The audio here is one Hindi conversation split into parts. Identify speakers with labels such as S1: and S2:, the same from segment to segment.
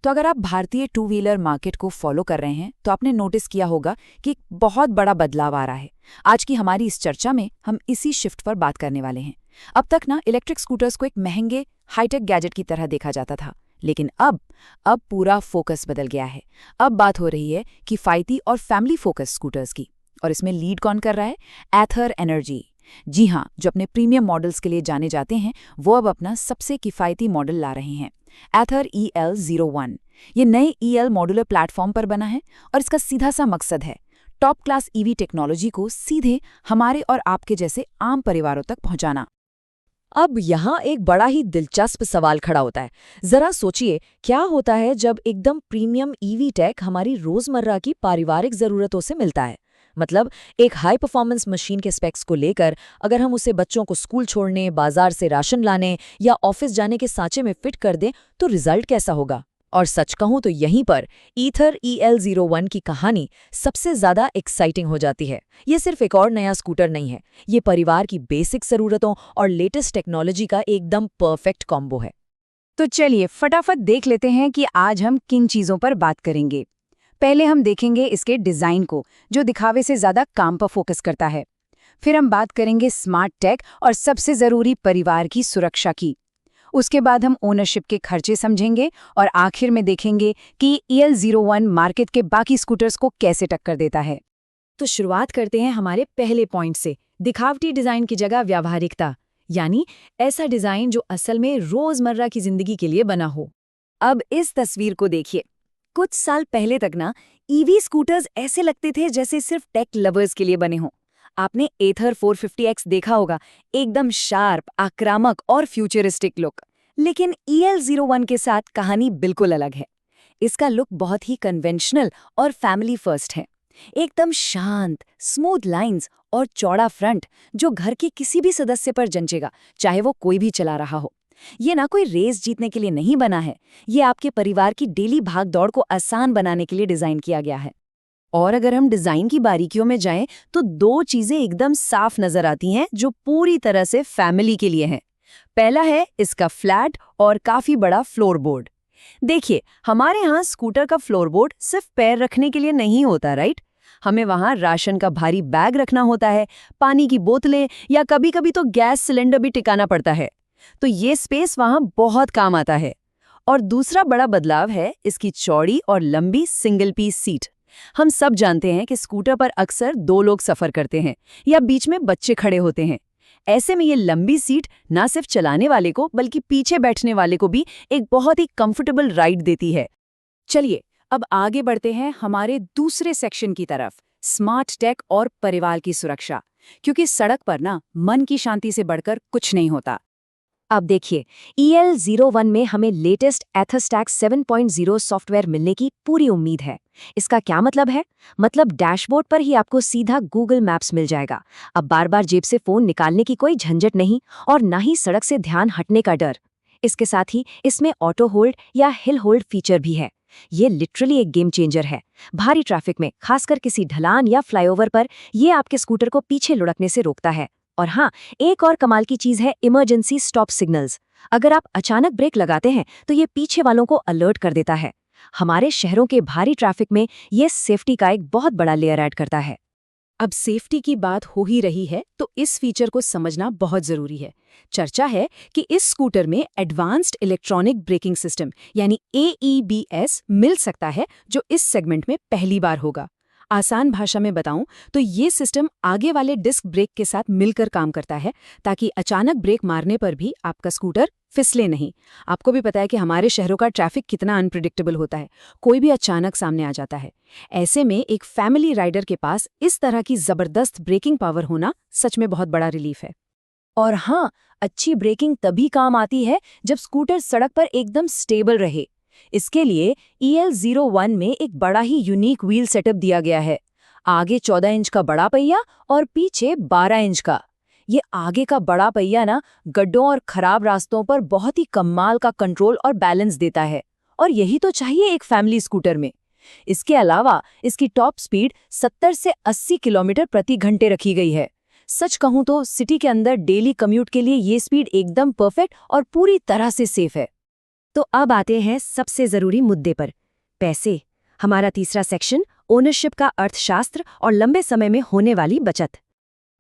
S1: तो अगर आप भारतीय टू व्हीलर मार्केट को फॉलो कर रहे हैं तो आपने नोटिस किया होगा कि एक बहुत बड़ा बदलाव आ रहा है। आज की हमारी इस चर्चा में हम इसी शिफ्ट पर बात करने वाले हैं। अब तक ना इलेक्ट्रिक स्कूटर्स को एक महंगे हाईटेक गैजेट की तरह देखा जाता था, लेकिन अब पूरा फोकस बदल गया है। अब बात हो रही है किफायती और फैमिली फोकस स्कूटर्स की, और इसमें लीड कौन कर रहा है? एथर एनर्जी। जी हाँ, जो अपने प्रीमियम मॉडल्स के लिए जाने जाते हैं वो अब अपना सबसे किफायती मॉडल ला रहे हैं, एथर EL01। ये नए EL मॉड्यूलर प्लेटफॉर्म पर बना है और इसका सीधा सा मकसद है टॉप क्लास ईवी टेक्नोलॉजी को सीधे हमारे और आपके जैसे आम परिवारों तक पहुंचाना।
S2: अब यहाँ एक बड़ा ही दिलचस्प सवाल खड़ा होता है। जरा सोचिए, क्या होता है जब एकदम प्रीमियम ईवी टेक हमारी रोजमर्रा की पारिवारिक जरूरतों से मिलता है। मतलब एक हाई परफॉर्मेंस मशीन के स्पेक्स को लेकर अगर हम उसे बच्चों को स्कूल छोड़ने, बाजार से राशन लाने या ऑफिस जाने के सांचे में फिट कर दें तो रिजल्ट कैसा होगा। और सच कहूं तो यहीं पर ईथर EL01 की कहानी सबसे ज्यादा एक्साइटिंग हो जाती है। ये सिर्फ एक और नया स्कूटर नहीं है, ये परिवार की बेसिक जरूरतों और लेटेस्ट टेक्नोलॉजी का एकदम परफेक्ट कॉम्बो है।
S1: तो चलिए फटाफट देख लेते हैं कि आज हम किन चीज़ों पर बात करेंगे। पहले हम देखेंगे इसके डिज़ाइन को, जो दिखावे से ज़्यादा काम पर फोकस करता है। फिर हम बात करेंगे स्मार्ट टेक और सबसे ज़रूरी परिवार की सुरक्षा की। उसके बाद हम ओनरशिप के खर्चे समझेंगे और आखिर में देखेंगे कि EL01 मार्केट के बाकी स्कूटर्स को कैसे टक्कर देता है।
S2: तो शुरुआत करते हैं हमारे पहले पॉइंट से, दिखावटी डिज़ाइन की जगह व्यावहारिकता, यानी ऐसा डिज़ाइन जो असल में रोज़मर्रा की ज़िंदगी के लिए बना हो।
S1: अब इस तस्वीर को देखिए। कुछ साल पहले तक ना ईवी स्कूटर्स ऐसे लगते थे जैसे सिर्फ टेक लवर्स के लिए बने हों। आपने एथर 450X देखा होगा, एकदम शार्प, आक्रामक और फ्यूचरिस्टिक लुक। लेकिन EL01 के साथ कहानी बिल्कुल अलग है। इसका लुक बहुत ही कन्वेंशनल और फैमिली फर्स्ट है। एकदम शांत, स्मूथ लाइंस और चौड़ा फ्रंट जो घर के किसी भी सदस्य पर जंचेगा, चाहे वो कोई भी चला रहा हो। ये ना कोई रेस जीतने के लिए नहीं बना है, ये आपके परिवार की डेली भागदौड़ को आसान बनाने के लिए डिजाइन किया गया है। और अगर हम डिजाइन की बारीकियों में जाएं तो दो चीजें एकदम साफ नजर आती हैं जो पूरी तरह से फैमिली के लिए हैं। पहला है इसका फ्लैट और काफी बड़ा फ्लोरबोर्ड। देखिए, हमारे यहाँ स्कूटर का फ्लोरबोर्ड सिर्फ पैर रखने के लिए नहीं होता, राइट? हमें वहाँ राशन का भारी बैग रखना होता है, पानी की बोतलें या कभी-कभी तो गैस सिलेंडर भी टिकाना पड़ता है। तो ये स्पेस वहाँ बहुत काम आता है। और दूसरा बड़ा बदलाव है इसकी चौड़ी और लंबी सिंगल पीस सीट। हम सब जानते हैं कि स्कूटर पर अक्सर दो लोग सफर करते हैं या बीच में बच्चे खड़े होते हैं। ऐसे में ये लंबी सीट ना सिर्फ चलाने वाले को बल्कि पीछे बैठने वाले को भी एक बहुत ही कंफर्टेबल राइड देती है। चलिए अब आगे बढ़ते हैं हमारे दूसरे सेक्शन की तरफ, स्मार्ट टेक और परिवार की सुरक्षा। क्योंकि सड़क पर ना मन की शांति से बढ़कर कुछ नहीं होता।
S2: अब देखिए, EL01 में हमें लेटेस्ट एथरस्टैक 7.0 सॉफ्टवेयर मिलने की पूरी उम्मीद है। इसका क्या मतलब है? मतलब डैशबोर्ड पर ही आपको सीधा गूगल मैप्स मिल जाएगा। अब बार बार जेब से फोन निकालने की कोई झंझट नहीं और ना ही सड़क से ध्यान हटने का डर। इसके साथ ही इसमें ऑटो होल्ड या हिल होल्ड फीचर भी है। ये लिटरली एक गेम चेंजर है। भारी ट्रैफिक में, खासकर किसी ढलान या फ्लाईओवर पर, ये आपके स्कूटर को पीछे लुढ़कने से रोकता है। और हाँ, एक और कमाल की चीज है इमरजेंसी स्टॉप सिग्नल्स। अगर आप अचानक ब्रेक लगाते हैं तो ये पीछे वालों को अलर्ट कर देता है। हमारे शहरों के भारी ट्रैफिक में ये सेफ्टी का एक बहुत बड़ा लेयर ऐड करता है।
S1: अब सेफ्टी की बात हो ही रही है तो इस फीचर को समझना बहुत जरूरी है। चर्चा है कि इस स्कूटर में एडवांस्ड इलेक्ट्रॉनिक ब्रेकिंग सिस्टम यानी AEBS मिल सकता है, जो इस सेगमेंट में पहली बार होगा। आसान भाषा में बताऊं तो ये सिस्टम आगे वाले डिस्क ब्रेक के साथ मिलकर काम करता है, ताकि अचानक ब्रेक मारने पर भी आपका स्कूटर फिसले नहीं। आपको भी पता है कि हमारे शहरों का ट्रैफिक कितना अनप्रिडिक्टेबल होता है, कोई भी अचानक सामने आ जाता है। ऐसे में एक फैमिली राइडर के पास इस तरह की जबरदस्त ब्रेकिंग पावर होना सच में बहुत बड़ा रिलीफ है। और हाँ, अच्छी ब्रेकिंग तभी काम आती है जब स्कूटर सड़क पर एकदम स्टेबल रहे। इसके लिए EL01 में एक बड़ा ही यूनिक व्हील सेटअप दिया गया है। आगे 14 इंच का बड़ा पहिया और पीछे 12 इंच का। ये आगे का बड़ा पहिया ना गड्ढों और खराब रास्तों पर बहुत ही कमाल का कंट्रोल और बैलेंस देता है, और यही तो चाहिए एक फैमिली स्कूटर में। इसके अलावा इसकी टॉप स्पीड 70 से 80 किलोमीटर प्रति घंटे रखी गई है। सच कहूं तो सिटी के अंदर डेली कम्यूट के लिए ये स्पीड एकदम परफेक्ट और पूरी तरह से सेफ है।
S2: तो अब आते हैं सबसे जरूरी मुद्दे पर, पैसे। हमारा तीसरा सेक्शन, ओनरशिप का अर्थशास्त्र और लंबे समय में होने वाली बचत।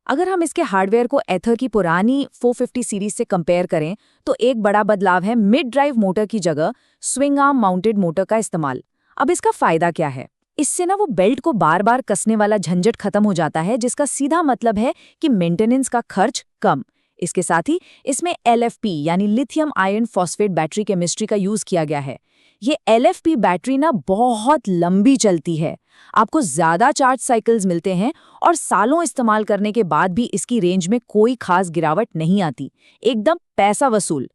S1: अगर हम इसके हार्डवेयर को एथर की पुरानी 450 सीरीज से कंपेयर करें तो एक बड़ा बदलाव है मिड ड्राइव मोटर की जगह स्विंग आर्म माउंटेड मोटर का इस्तेमाल। अब इसका फायदा क्या है? इससे ना वो बेल्ट को बार बार कसने वाला झंझट खत्म हो जाता है, जिसका सीधा मतलब है कि मेंटेनेंस का खर्च कम। इसके साथ ही इसमें LFP यानी lithium iron phosphate battery chemistry का यूज किया गया है। ये LFP बैटरी ना बहुत लंबी चलती है, आपको ज्यादा चार्ज साइकिल्स मिलते हैं और सालों इस्तेमाल करने के बाद भी इसकी रेंज में कोई खास गिरावट नहीं आती, एकदम पैसा वसूल।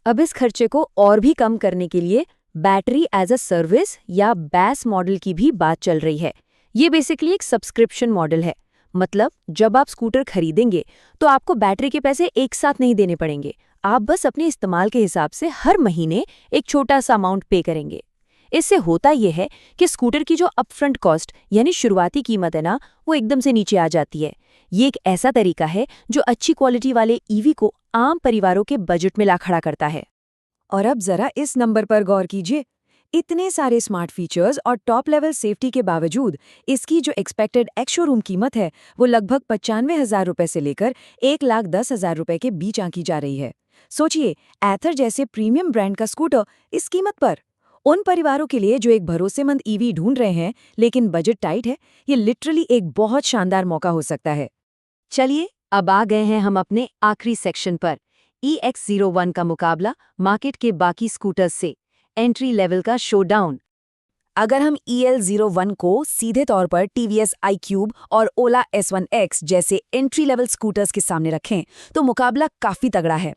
S2: अब इस खर्चे को और भी कम करने के लिए बैटरी एज अ सर्विस या बैस मॉडल की भी बात चल रही है। ये बेसिकली एक सब्सक्रिप्शन मॉडल है, मतलब जब आप स्कूटर खरीदेंगे तो आपको बैटरी के पैसे एक साथ नहीं देने पड़ेंगे, आप बस अपने इस्तेमाल के हिसाब से हर महीने एक छोटा सा अमाउंट पे करेंगे। इससे होता यह है कि स्कूटर की जो अपफ्रंट कॉस्ट यानी शुरुआती कीमत है ना, वो एकदम से नीचे आ जाती है। ये एक ऐसा तरीका है जो अच्छी क्वालिटी वाले ईवी को आम परिवारों के बजट में ला खड़ा करता है।
S1: और अब जरा इस नंबर पर गौर कीजिए, इतने सारे स्मार्ट फीचर्स और टॉप लेवल सेफ्टी के बावजूद इसकी जो एक्सपेक्टेड एक्स शोरूम कीमत है वो लगभग 95,000 रुपए से लेकर 1,10,000 रुपए के बीच आंकी जा रही है। सोचिए, एथर जैसे प्रीमियम ब्रांड का स्कूटर इस कीमत पर। उन परिवारों के लिए जो एक भरोसेमंद ईवी ढूंढ रहे हैं लेकिन बजट टाइट है, ये लिटरली एक बहुत शानदार मौका हो सकता है।
S2: चलिए अब आ गए हैं हम अपने आखिरी सेक्शन पर, EX01 का मुकाबला मार्केट के बाकी स्कूटर्स से, एंट्री लेवल का शोडाउन।
S1: अगर हम EL01 को सीधे तौर पर TVS iQube और Ola S1X जैसे एंट्री लेवल स्कूटर्स के सामने रखें तो मुकाबला काफी तगड़ा है।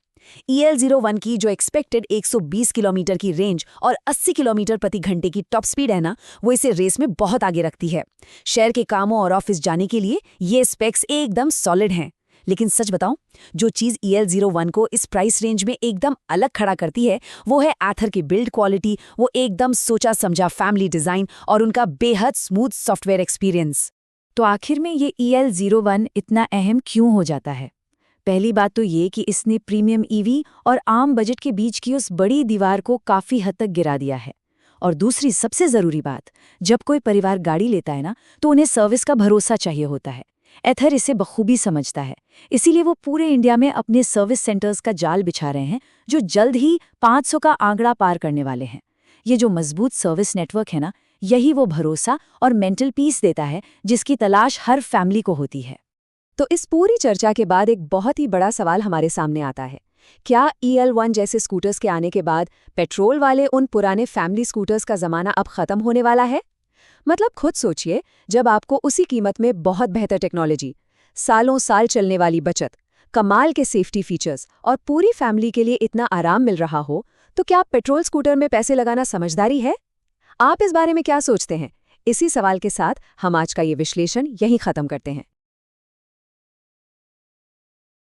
S1: EL01 की जो एक्सपेक्टेड 120 किलोमीटर की रेंज और 80 किलोमीटर प्रति घंटे की टॉप स्पीड है ना, वो इसे रेस में बहुत आगे रखती है। शहर के कामों और ऑफिस जाने के लिए ये स्पेक्स एकदम सॉलिड हैं। लेकिन सच बताऊं, जो चीज EL01 को इस प्राइस रेंज में एकदम अलग खड़ा करती है वो है एथर की बिल्ड क्वालिटी, वो एकदम सोचा समझा फैमिली डिजाइन और उनका बेहद स्मूथ सॉफ्टवेयर एक्सपीरियंस। तो आखिर में ये EL01 इतना अहम क्यों हो जाता है? पहली बात तो ये कि इसने प्रीमियम ईवी और आम बजट के बीच की उस बड़ी दीवार को काफी हद तक गिरा दिया है। और दूसरी सबसे जरूरी बात, जब कोई परिवार गाड़ी लेता है ना, तो उन्हें सर्विस का भरोसा चाहिए होता है। एथर इसे बखूबी समझता है, इसीलिए वो पूरे इंडिया में अपने सर्विस सेंटर्स का जाल बिछा रहे हैं, जो जल्द ही 500 का आंकड़ा पार करने वाले हैं। ये जो मजबूत सर्विस नेटवर्क है ना, यही वो भरोसा और मेंटल पीस देता है जिसकी तलाश हर फैमिली को होती है।
S2: तो इस पूरी चर्चा के बाद एक बहुत ही बड़ा सवाल हमारे सामने आता है, क्या EL1 जैसे स्कूटर्स के आने के बाद पेट्रोल वाले उन पुराने फैमिली स्कूटर्स का जमाना अब खत्म होने वाला है? मतलब खुद सोचिए, जब आपको उसी कीमत में बहुत बेहतर टेक्नोलॉजी, सालों साल चलने वाली बचत, कमाल के सेफ्टी फीचर्स और पूरी फैमिली के लिए इतना आराम मिल रहा हो, तो क्या पेट्रोल स्कूटर में पैसे लगाना समझदारी है? आप इस बारे में क्या सोचते हैं? इसी सवाल के साथ हम आज का ये विश्लेषण यहीं खत्म करते हैं।